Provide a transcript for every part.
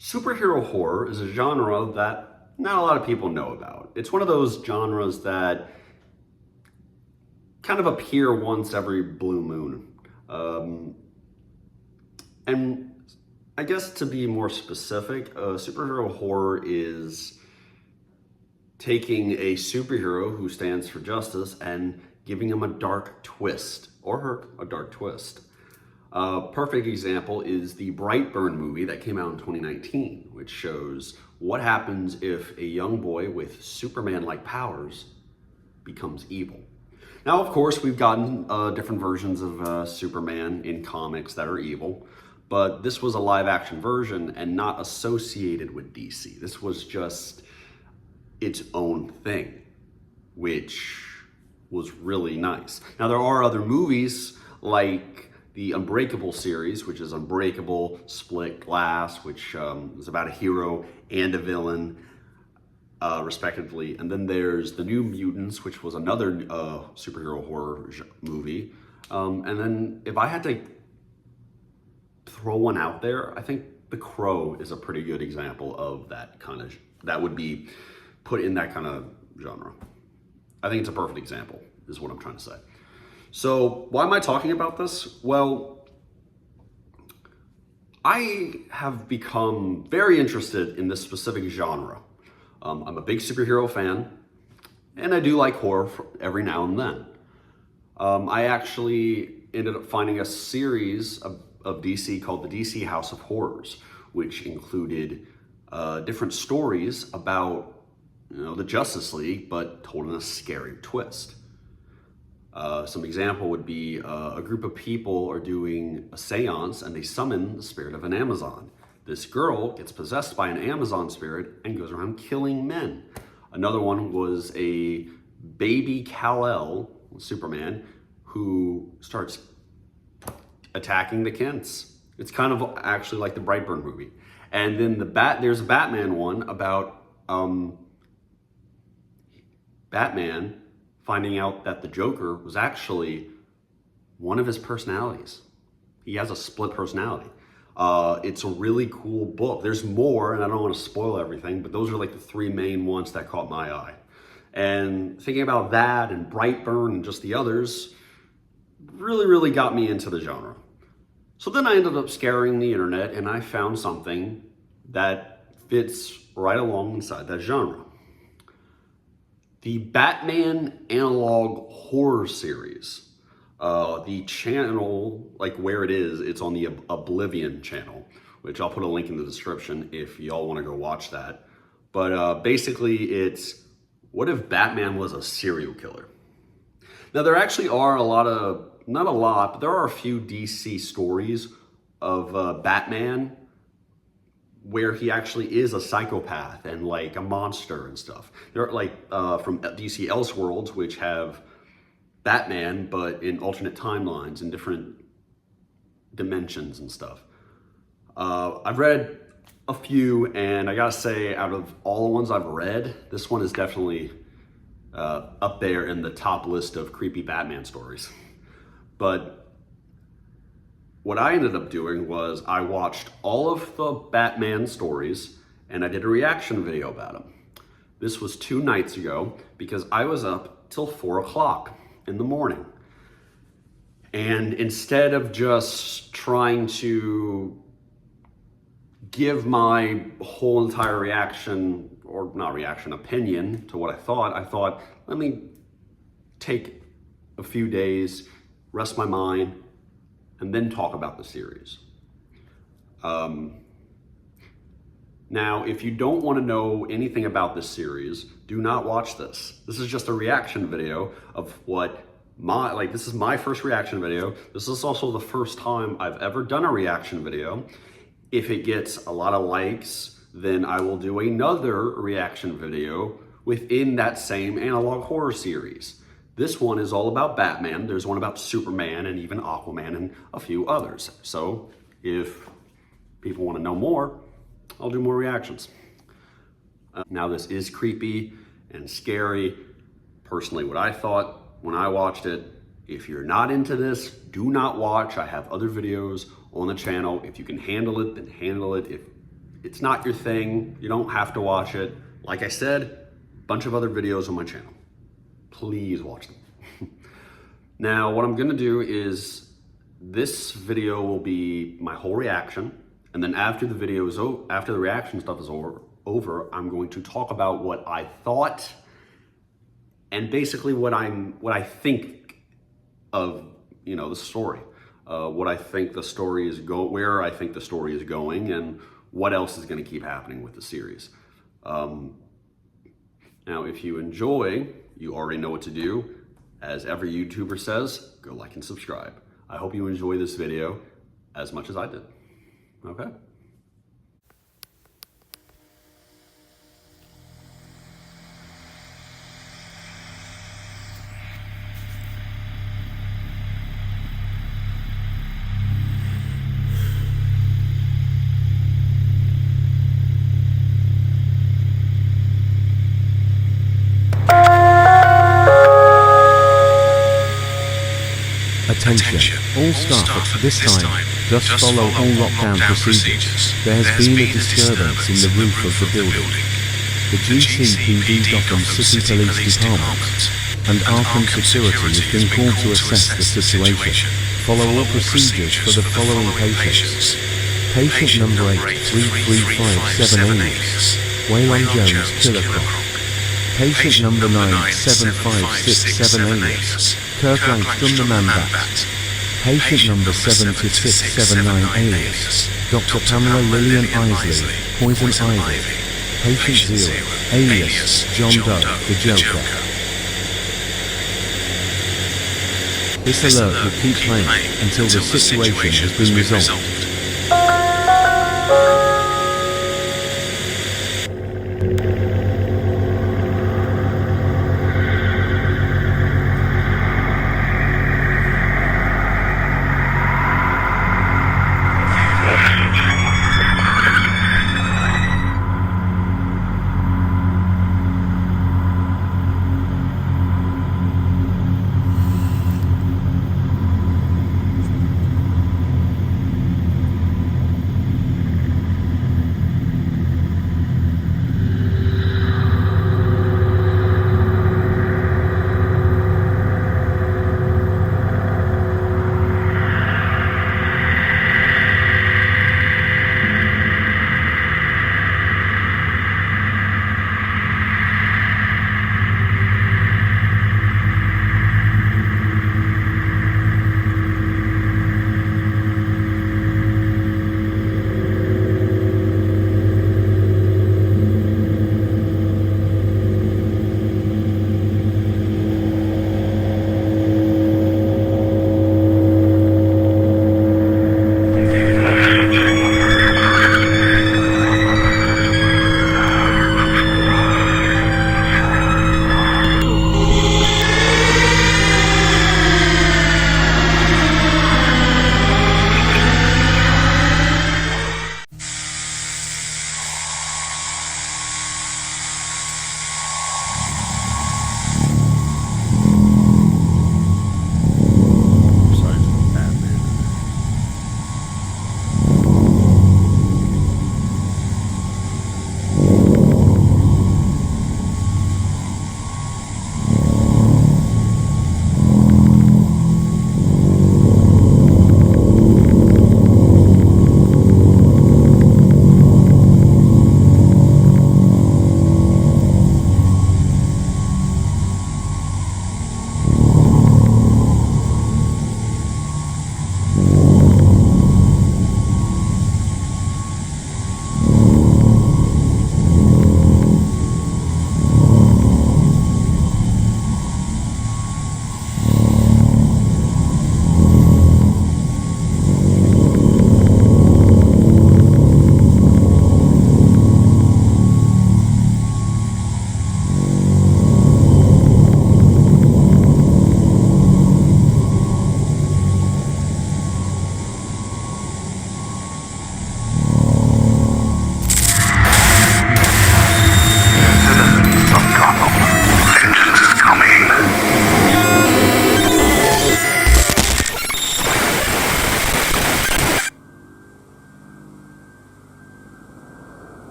Superhero horror is a genre that not a lot of people know about. It's one of those genres that kind of appear once every blue moon. And I guess to be more specific, superhero horror is taking a superhero who stands for justice and giving him a dark twist, or her a dark twist. A perfect example is the Brightburn movie that came out in 2019, which shows what happens if a young boy with Superman-like powers becomes evil. Now, of course, we've gotten different versions of Superman in comics that are evil, but this was a live-action version and not associated with DC. This was just its own thing, which was really nice. Now, there are other movies like the Unbreakable series, which is Unbreakable, Split Glass, which is about a hero and a villain, respectively. And then there's The New Mutants, which was another superhero horror movie. And then if I had to throw one out there, I think The Crow is a pretty good example of that kind of, that would be put in that kind of genre. I think it's a perfect example, is what I'm trying to say. So why am I talking about this? Well, I have become very interested in this specific genre. I'm a big superhero fan, and I do like horror every now and then. I actually ended up finding a series of DC called the DC House of Horrors, which included different stories about the Justice League, but told in a scary twist. Some example would be a group of people are doing a seance and they summon the spirit of an Amazon. This girl gets possessed by an Amazon spirit and goes around killing men. Another one was a baby Kal-El, Superman, who starts attacking the Kents. It's kind of actually like the Brightburn movie. And then there's a Batman one about Batman finding out that the Joker was actually one of his personalities. He has a split personality. It's a really cool book. There's more, and I don't want to spoil everything, but those are like the three main ones that caught my eye. And thinking about that and Brightburn and just the others really got me into the genre. So then I ended up scouring the internet and I found something that fits right along inside that genre. The Batman Analog Horror Series. The channel, like where it is, it's on the Oblivion channel, which I'll put a link in the description if y'all want to go watch that. But basically it's, what if Batman was a serial killer? Now there actually are a lot of, not a lot, but there are a few DC stories of Batman where he actually is a psychopath and like a monster and stuff. They're like from DC Elseworlds, which have Batman, but in alternate timelines and different dimensions and stuff. I've read a few, and I gotta say, out of all the ones I've read, this one is definitely up there in the top list of creepy Batman stories. But what I ended up doing was I watched all of the Batman stories and I did a reaction video about them. This was 2 nights ago because I was up till 4 o'clock in the morning. And instead of just trying to give my whole entire reaction, or not reaction, opinion to what I thought, let me take a few days, rest my mind, and then talk about the series. Now, if you don't want to know anything about this series, do not watch this. This is just a reaction video of what this is my first reaction video. This is also the first time I've ever done a reaction video. If it gets a lot of likes, then I will do another reaction video within that same Analog Horror series. This one is all about Batman. There's one about Superman and even Aquaman and a few others. So if people want to know more, I'll do more reactions. Now this is creepy and scary. Personally, what I thought when I watched it, if you're not into this, do not watch. I have other videos on the channel. If you can handle it, then handle it. If it's not your thing, you don't have to watch it. Like I said, a bunch of other videos on my channel. Please watch them. Now, what I'm gonna do is this video will be my whole reaction, and then after the video is after the reaction stuff is over, I'm going to talk about what I thought and basically what I think of, you know, the story. What I think the story is where I think the story is going, and what else is going to keep happening with the series. Now, if you enjoy, you already know what to do. As every YouTuber says, go like and subscribe. I hope you enjoy this video as much as I did. Okay? Attention, all staff at this time, just follow all lockdown procedures. There has been a disturbance in the roof of the building. The GCPD Gotham City Police Department and Arkham Security has been called to assess the situation. Follow all procedures for the following patients. Patient number 83357 Waylon Jones Killercrock. Patient number 975678 Kirkland Thundermanbat. Patient number 7679 alias Dr. Pamela Lillian Isley, Poison Ivy. Patient 0 alias John Doe, the Joker. This alert will keep playing until the situation has been resolved.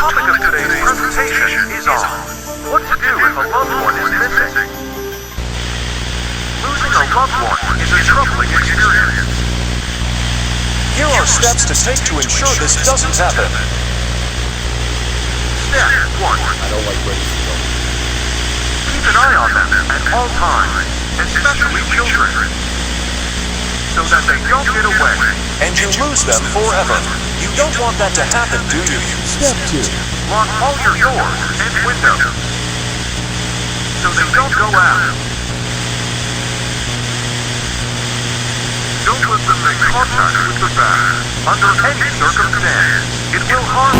topic of today's presentation is on what to do if a loved one is missing. Losing a loved one is a troubling experience. Here are steps to take to ensure this doesn't happen. Step 1. I don't like racism. Keep an eye on them at all times, especially children, so that they don't get away. And you lose them forever. You don't want that to happen, do you? Step 2. Lock all your doors and windows, so they don't go out. Don't let them make contact with the bat under any circumstance. It will harm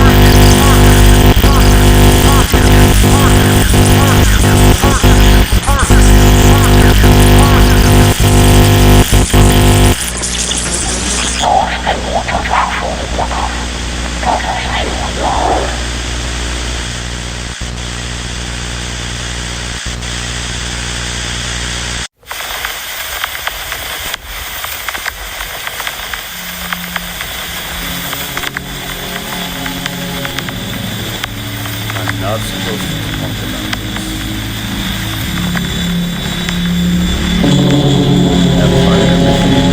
I'm not supposed to talk about this. Have fun everything.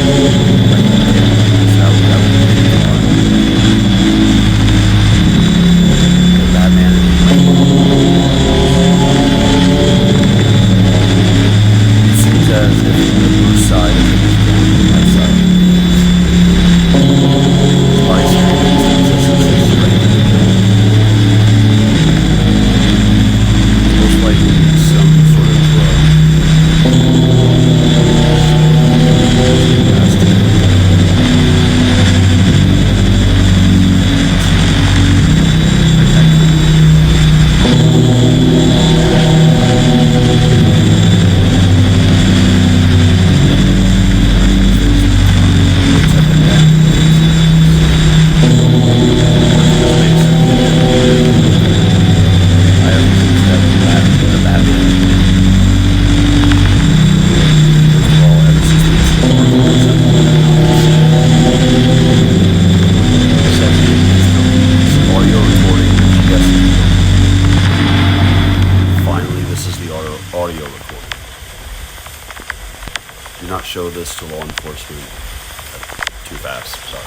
Batman it seems as if the blue side of it is going to my side. My screen is straight. Most likely some sort of drug. Audio recording. Do not show this to law enforcement. Too fast, sorry.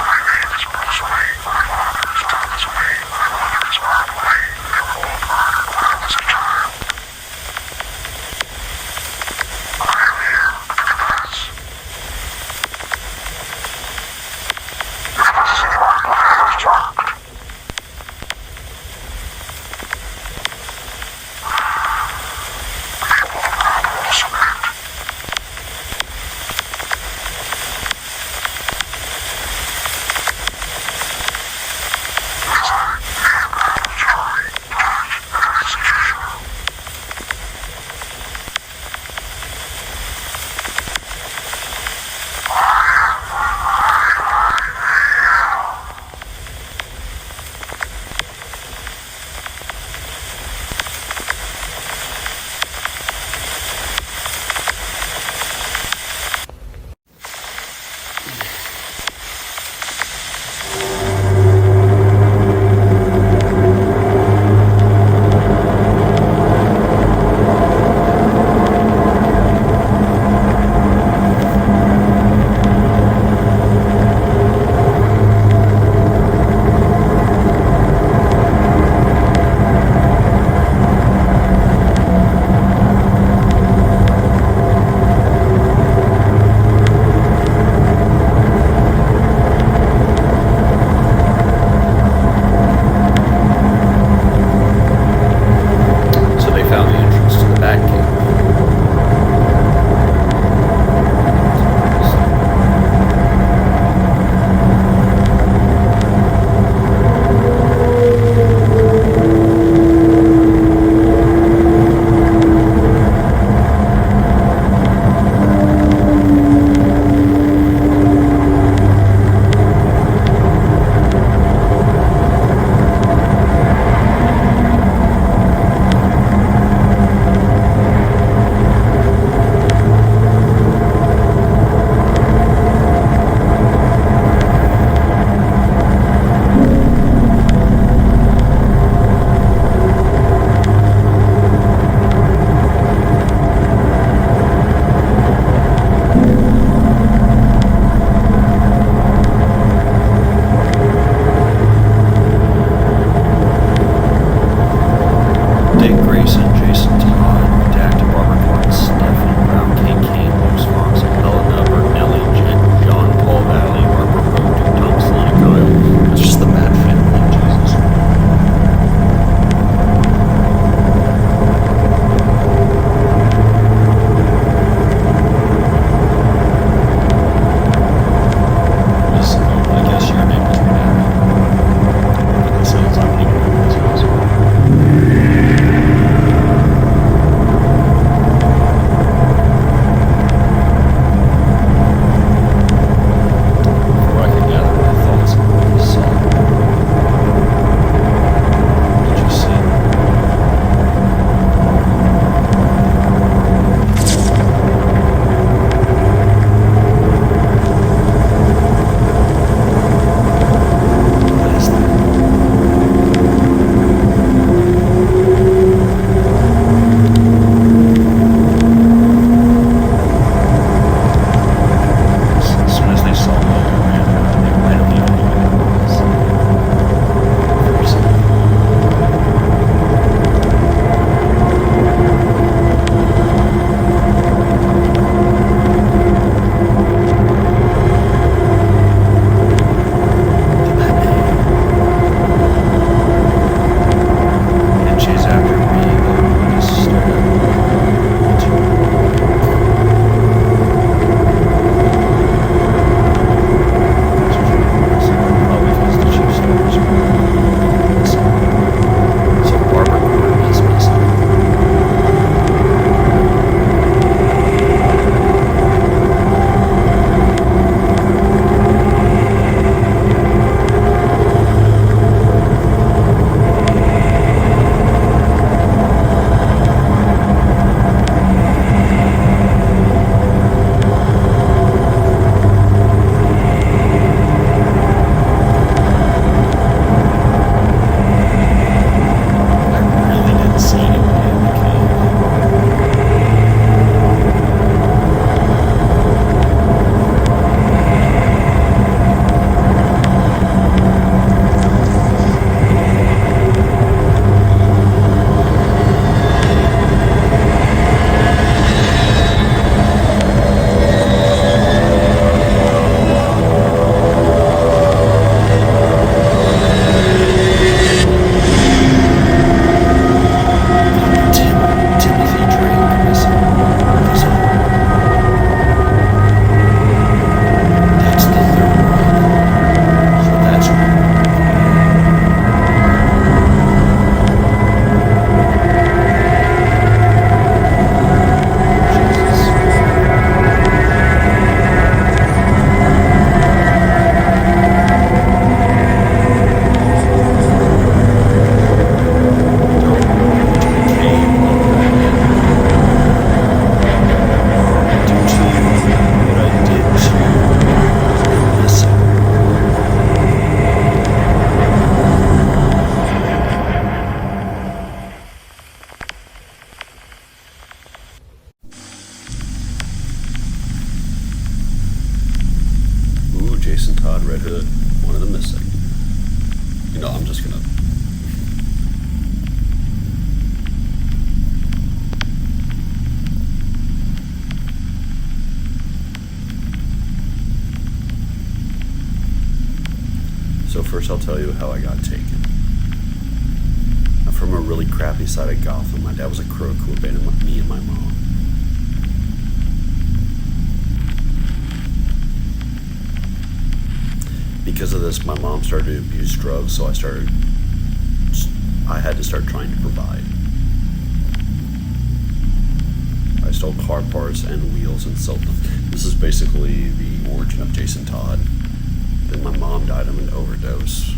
Jason Todd, Red Hood, one of the missing. You know, I'm just gonna. So first I'll tell you how I got taken. I'm from a really crappy side of Gotham. My dad was a crook who abandoned me and my mom. Because of this, my mom started to abuse drugs, so I had to start trying to provide. I stole car parts and wheels and sold them. This is basically the origin of Jason Todd. Then my mom died of an overdose,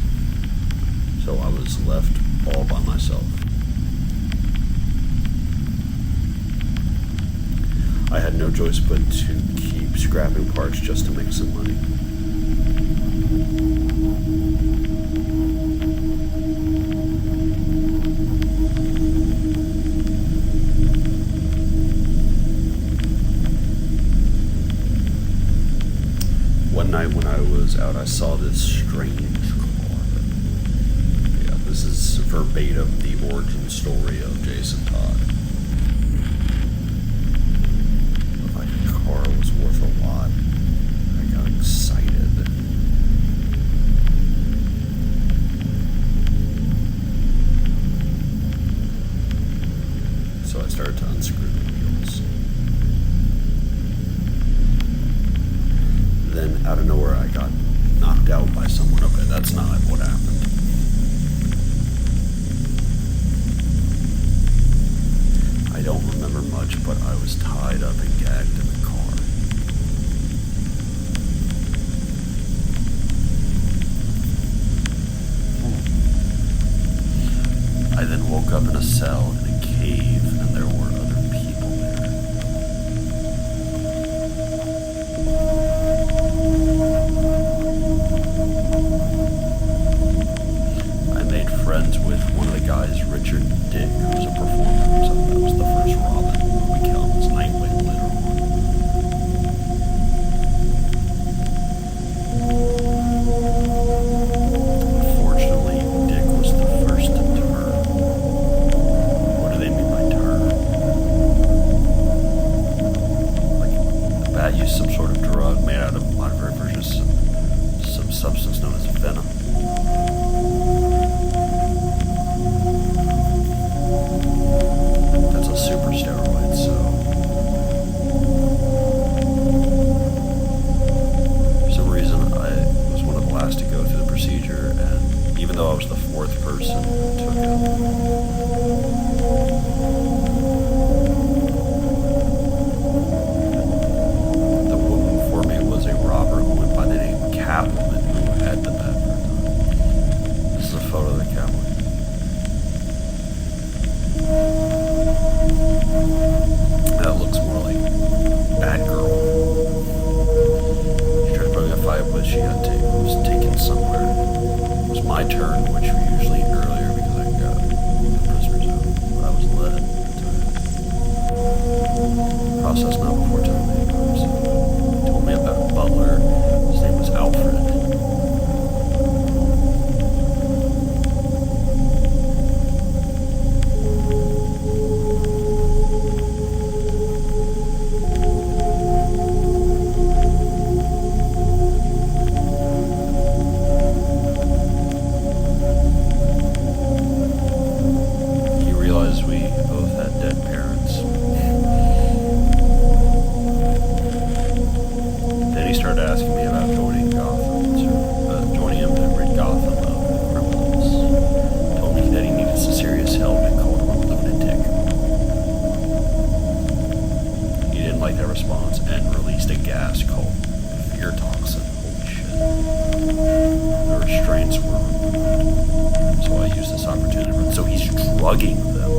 so I was left all by myself. I had no choice but to keep scrapping parts just to make some money. One night when I was out, I saw this strange car. Yeah, this is verbatim the origin story of Jason Todd. Looked like the car was worth a lot. I got excited. So I started to unscrew the wheels. Then out of nowhere I got knocked out by someone. Okay, that's not what happened. I don't remember much, but I was tied up and gagged in the car. I then woke up in a cell in a cave, and there were other people there. I made friends with one of the guys, Richard Dick, who was a performer. So that was the first Robin who becomes Nightwing later on. Unfortunately, Dick was the first to turn. What do they mean by turn? Like, the bat used some sort of drug made out of modified versions of some substance known as venom. That's a super steroid, so for some reason I was one of the last to go through the procedure, and even though I was the fourth person who took it, the woman before me was a robber who went by the name Catwoman, who had been that for a time. This is a photo of the Catwoman. That looks more like Batgirl. She tried to put me in a fight, but she was taken somewhere. It was my turn, which were usually earlier because I got the prisoner's out. But I was led to it. Process not before terminating. So he told me about a butler. His name was Alfred. Drugging them,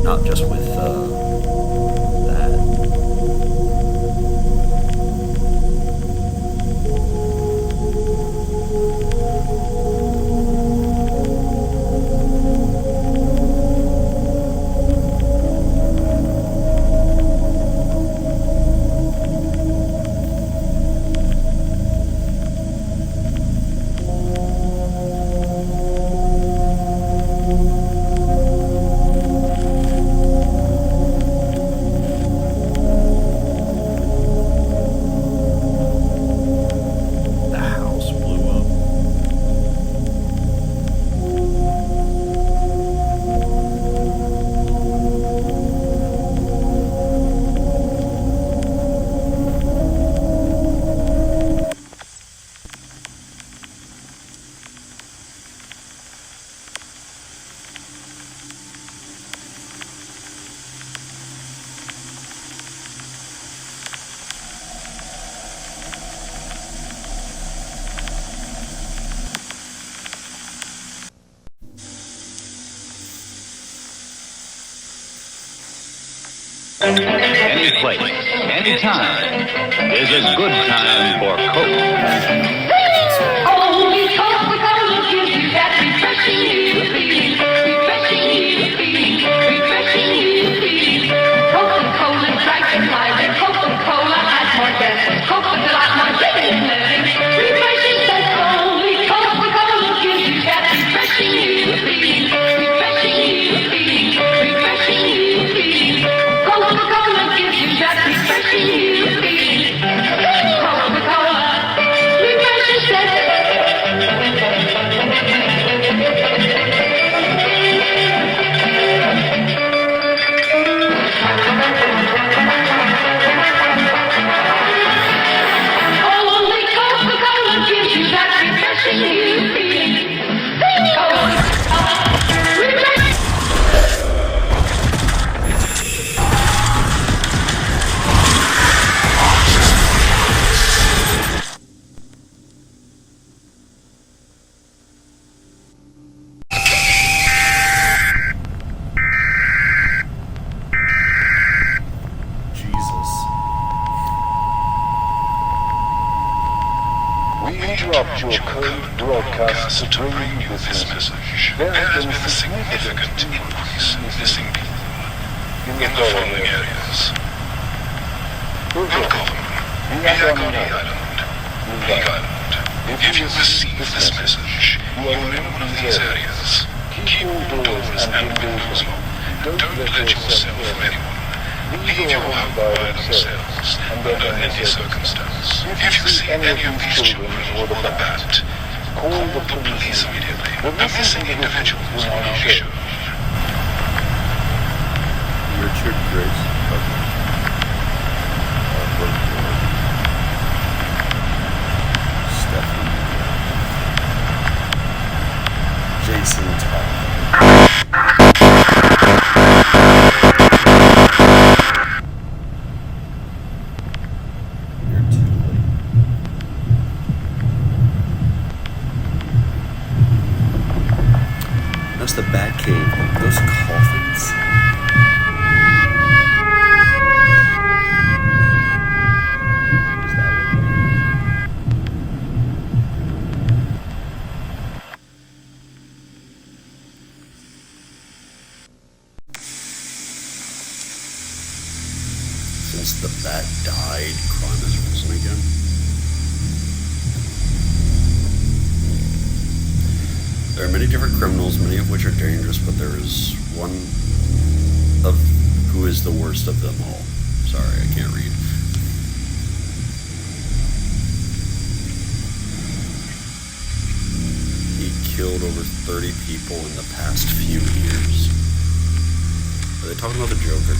not just with that. Any place, any time is a good time for Coke. Only Coca-Cola gives you that refreshing new feeling, refreshing new feeling, refreshing new feeling. Coca-Cola bright and lively, Coca-Cola adds more zest, Coca-Cola more living, refreshing zest. Only Coca-Cola gives you that refreshing new feeling, refreshing new feeling, refreshing new feeling. Coca-Cola gives you that refreshing new feeling. Coca-Cola, refreshing zest. Only Coca-Cola gives you that refreshing new feeling. Coca-Cola, refreshing. Jesus. We interrupt your code broadcast to bring you this message. There has been a significant increase in missing people in the following areas: Gotham, Miyagoni Island, League Island. If you receive this message, you are in one of these areas. Keep all doors and windows locked. Don't let yourself or anyone leave your home by themselves under any circumstance. If you see any of these children or the bat, call the police immediately. The missing individuals will be shown. Richard Grace. Stephen. Jason Todd. You're too late. That's the Batcave. Those coffins. Is that what we Since the bat died, crime has risen again. There are many different criminals, many of which are dangerous, but there is one of who is the worst of them all. Sorry, I can't read. He killed over 30 people in the past few years. Are they talking about the Joker?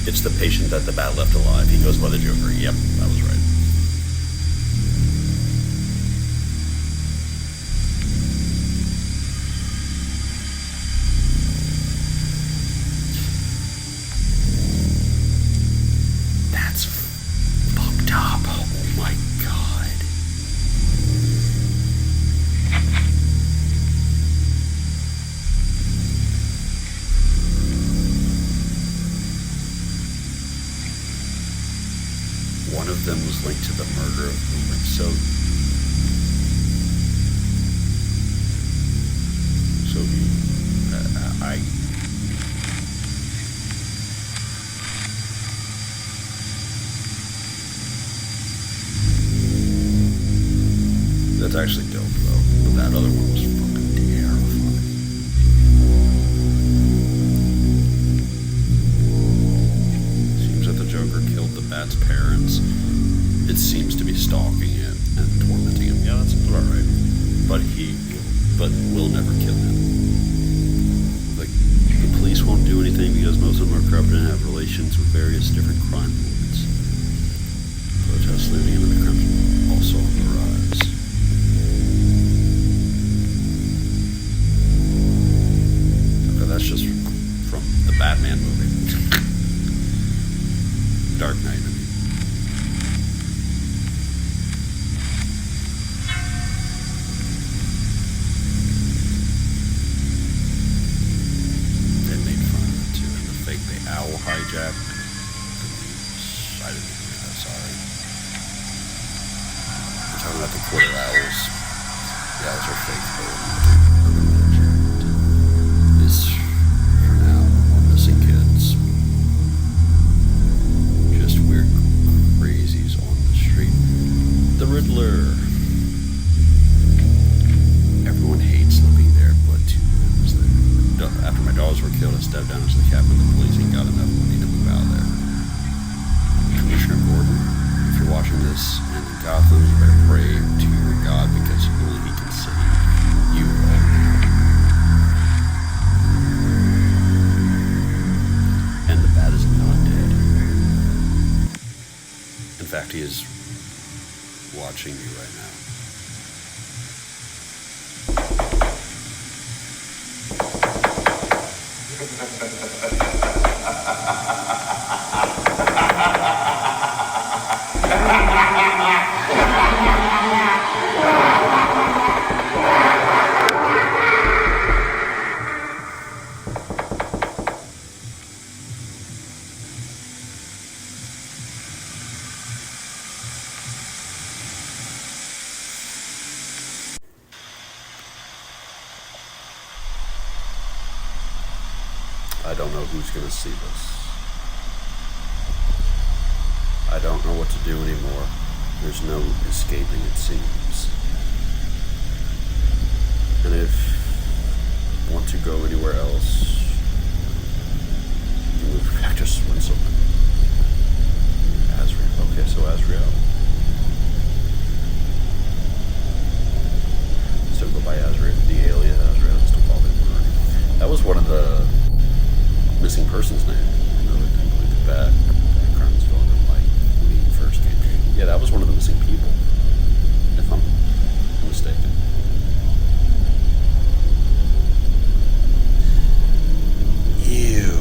It's the patient that the bat left alive. He goes by the Joker. Yep, I was right. That's fucked up. Oh my god. One of them was linked to the murder of Boomer. So I that's actually dope though. But that other one was fucking terrifying. Seems that the Joker killed the bat's parents. It seems to be stalking it and tormenting him. Yeah, that's about right. But will never kill him. Like, the police won't do anything because most of them are corrupt and have relations with various different crime lords. Protests leaving him in the crimson also on the rise. Okay, that's just from the Batman movie. Dark Knight, I mean. I didn't mean to do that, sorry. We're talking about the quarter owls. The owls are fake, but is, for now, on missing kids. Just weird crazies on the street. The Riddler. Everyone hates living there, but two lives there. After my dogs were killed, I stepped down into the cabin of the police and got enough money to move out of there. Commissioner Gordon, if you're watching this and in Gotham, you better pray to your God because only he can save you right now. And the bat is not dead. In fact, he is watching you right now. I don't know who's going to see this. I don't know what to do anymore. There's no escaping, it seems. And if I want to go anywhere else, you move back to Switzerland. Azrael. Okay, so Azrael. Still go by Azrael. The alias Azrael. Still call it Murray. That was one of the missing person's name. I know that didn't believe it bad. Crimes felt like when he first came. Yeah, that was one of the missing people. If I'm mistaken. Ew.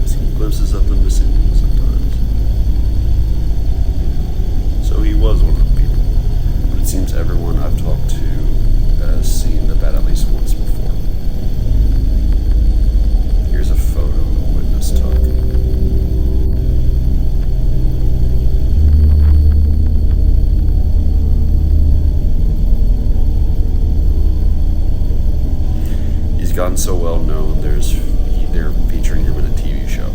Seeing glimpses of the missing sometimes. So he was one of the people. But it seems everyone I've talked to has seen the bat at least once before. Here's a photo the witness took. He's gotten so well known, they're featuring him in a TV show.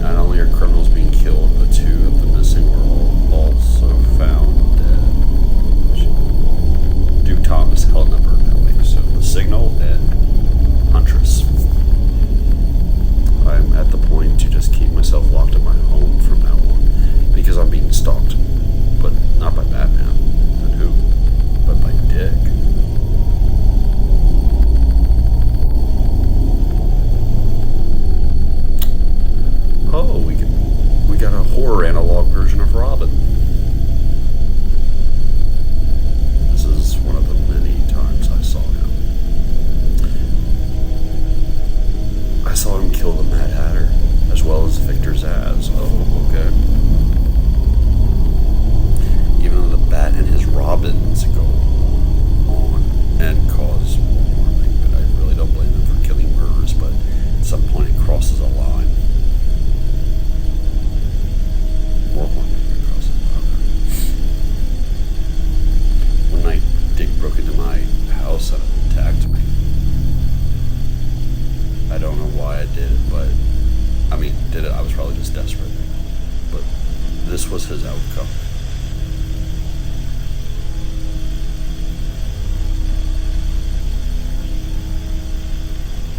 Not only are criminals being killed, but two of the missing were also found dead. Duke Thomas, Helena Burnelli. So the Signal and Huntress. I'm at the point to just keep myself locked in my home from now on because I'm being stalked. But not by Batman. But who? But by Dick. Oh, we got a horror analog version of Robin. This is one of the many times I saw him. I saw him kill the Mad Hatter, as well as Victor Zsasz. Oh, okay. Even though the Bat and his Robins go on and cause more harming, but I really don't blame him for killing murderers, but at some point it crosses a line. More harming across the line. One night, Dick broke into my house and attacked me. I don't know why I did it, but I was probably just desperate. But this was his outcome.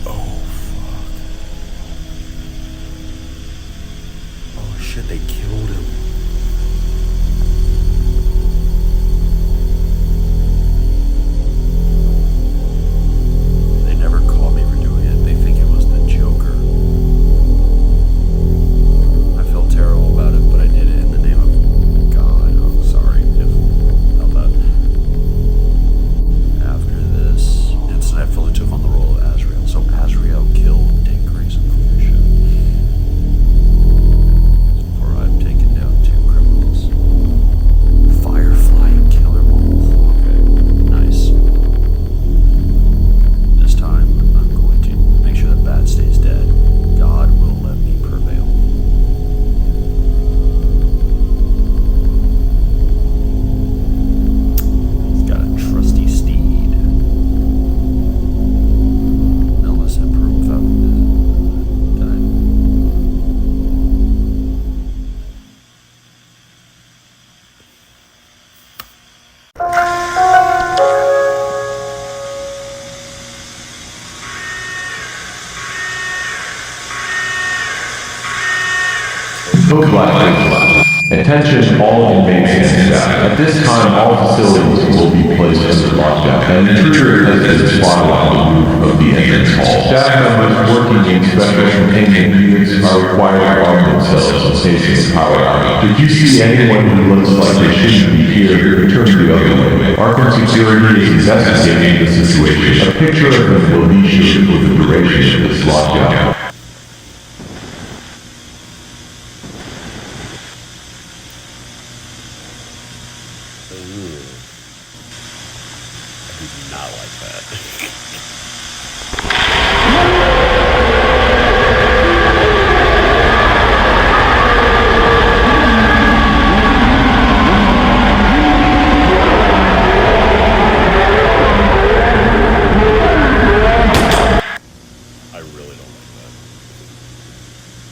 Oh, fuck. Oh, shit, they killed him. They never caught me for doing it. They think it was the Joker. I felt terrible about it, but I did it in the name of God. Black. Attention all inmates and staff. At this time, all facilities will be placed under lockdown. An intruder has been spotted on the roof of the entrance hall. Staff members working in special containment units are required to arm themselves in case of a power outage. If you see anyone who looks like they shouldn't be here, turn the other way. Arkham Security is investigating the situation. A picture of them will be shown for the duration of this lockdown. I do not like that. I really don't like that.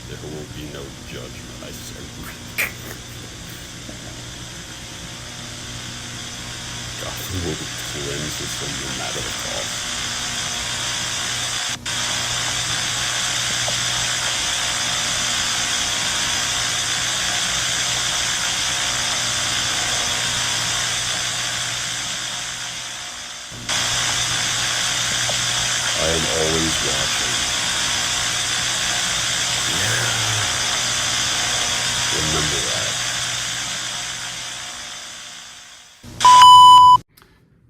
There will be no judgment, I say. God will cleanse this from no matter the cost. I am always watching. Yeah. Remember that.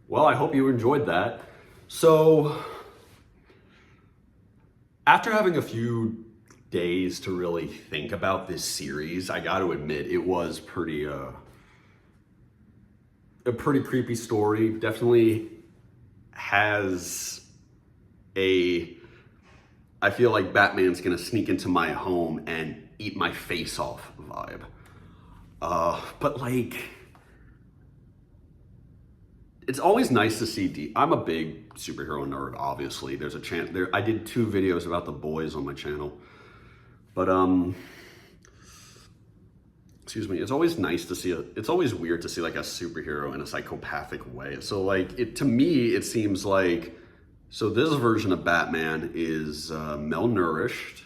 Well, I hope you enjoyed that. So, after having a few days to really think about this series, I got to admit it was a pretty creepy story. Definitely has I feel like Batman's gonna sneak into my home and eat my face off vibe. But like, it's always nice to see I'm a big superhero nerd, obviously. There's a chance I did 2 videos about The Boys on my channel. But excuse me, it's always nice to see it's always weird to see like a superhero in a psychopathic way. So like to me it seems like, so this version of Batman is malnourished,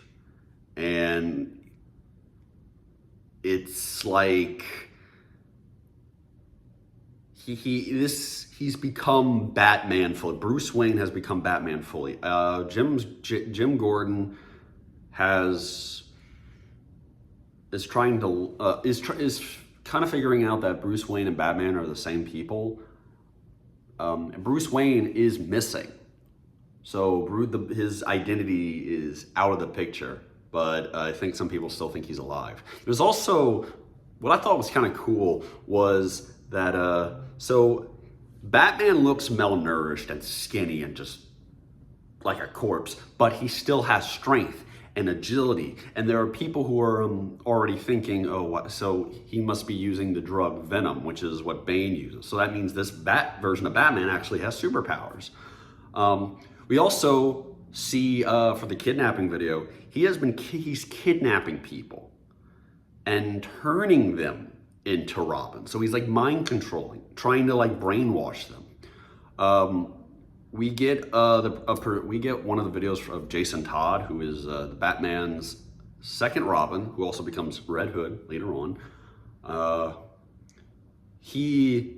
and it's like he's become Batman fully. Bruce Wayne has become Batman fully. Jim Gordon is kind of figuring out that Bruce Wayne and Batman are the same people. Bruce Wayne is missing, so his identity is out of the picture. But I think some people still think he's alive. There's also, what I thought was kind of cool was that so Batman looks malnourished and skinny and just like a corpse, but he still has strength and agility. And there are people who are already thinking, so he must be using the drug Venom, which is what Bane uses. So that means this version of Batman actually has superpowers. We also see for the kidnapping video, he's kidnapping people and turning them into Robin. So he's like mind controlling, trying to like brainwash them. We get one of the videos of Jason Todd, who is the Batman's second Robin, who also becomes Red Hood later on. He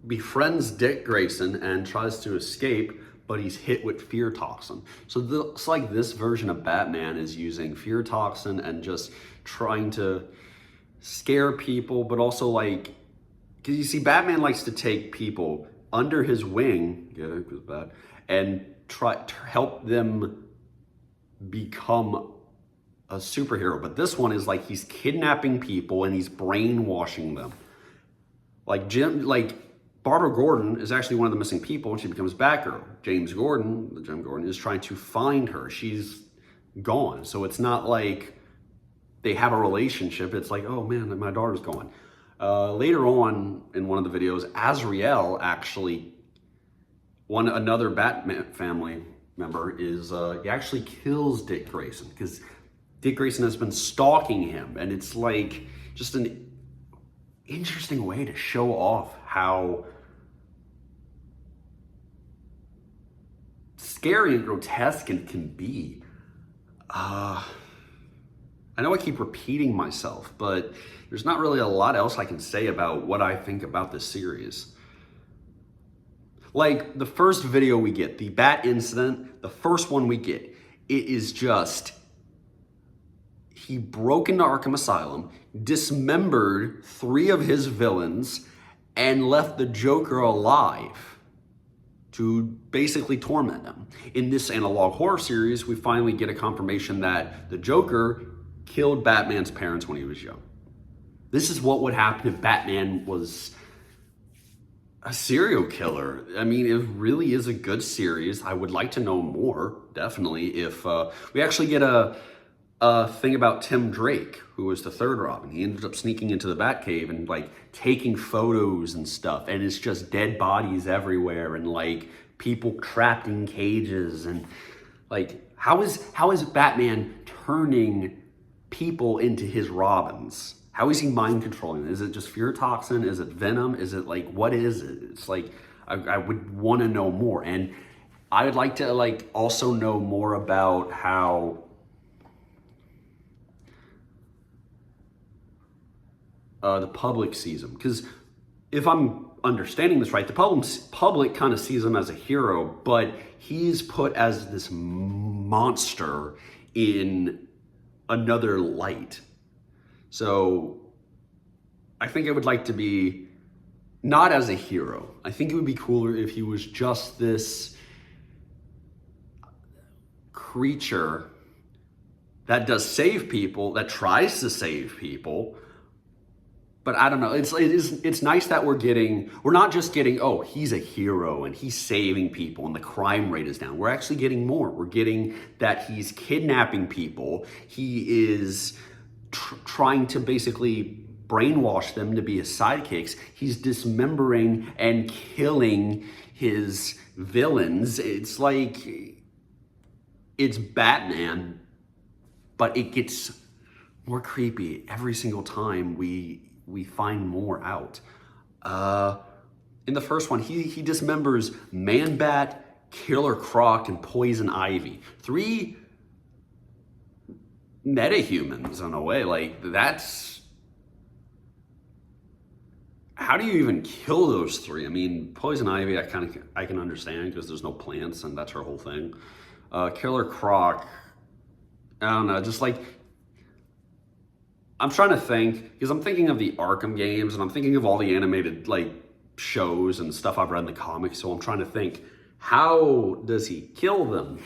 befriends Dick Grayson and tries to escape, but he's hit with fear toxin. So looks like this version of Batman is using fear toxin and just trying to scare people, but also like, because you see, Batman likes to take people under his wing, and try to help them become a superhero. But this one is like he's kidnapping people and he's brainwashing them. Like Barbara Gordon is actually one of the missing people when she becomes Batgirl. Jim Gordon is trying to find her. She's gone. So it's not like they have a relationship. It's like, oh man, my daughter's gone. Later on in one of the videos, Azrael actually, another Batman family member he actually kills Dick Grayson because Dick Grayson has been stalking him. And it's like just an interesting way to show off how scary and grotesque it can be. I know I keep repeating myself, but there's not really a lot else I can say about what I think about this series. Like, the first video we get, the Bat incident, the first one we get, it is just, he broke into Arkham Asylum, dismembered 3 of his villains, and left the Joker alive to basically torment him. In this analog horror series, we finally get a confirmation that the Joker killed Batman's parents when he was young. This is what would happen if Batman was a serial killer. I mean, it really is a good series. I would like to know more, definitely, if we actually get a thing about Tim Drake, who was the third Robin. He ended up sneaking into the Batcave and like taking photos and stuff, and it's just dead bodies everywhere and like people trapped in cages, and like how is Batman turning people into his Robins? How is he mind controlling? Is it just fear toxin? Is it venom? Is it like, what is it? It's like, I would want to know more. And I would like to like also know more about how the public sees him. Because if I'm understanding this right, the public kind of sees him as a hero, but he's put as this monster in another light. So I think I would like to be not as a hero. I think it would be cooler if he was just this creature that does save people, that tries to save people. But I don't know, it's nice that we're not just getting, oh, he's a hero and he's saving people and the crime rate is down. We're actually getting more. We're getting that he's kidnapping people. He is trying to basically brainwash them to be his sidekicks. He's dismembering and killing his villains. It's like, it's Batman, but it gets more creepy every single time we find more out. In the first one, he dismembers Man-Bat, Killer Croc, and Poison Ivy. 3 metahumans in a way. Like, that's... How do you even kill those 3? I mean, Poison Ivy, I can understand because there's no plants and that's her whole thing. Killer Croc, I don't know, just like... I'm trying to think, because I'm thinking of the Arkham games and I'm thinking of all the animated like shows and stuff I've read in the comics, so I'm trying to think, how does he kill them?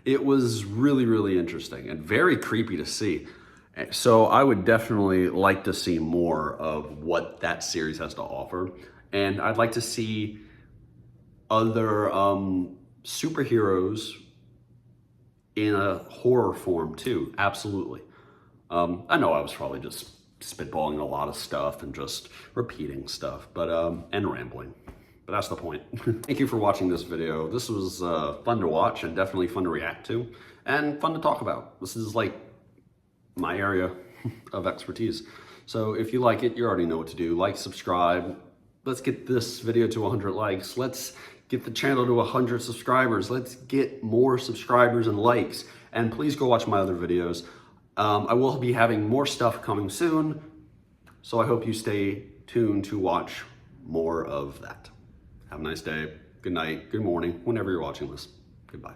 It was really, really interesting and very creepy to see. So I would definitely like to see more of what that series has to offer. And I'd like to see other superheroes in a horror form too, absolutely. I know I was probably just spitballing a lot of stuff and just repeating stuff, but and rambling. But that's the point. Thank you for watching this video. This was fun to watch and definitely fun to react to and fun to talk about. This is like my area of expertise. So if you like it, you already know what to do. Like, subscribe. Let's get this video to 100 likes. Let's get the channel to 100 subscribers. Let's get more subscribers and likes. And please go watch my other videos. I will be having more stuff coming soon, so I hope you stay tuned to watch more of that. Have a nice day, good night, good morning, whenever you're watching this. Goodbye.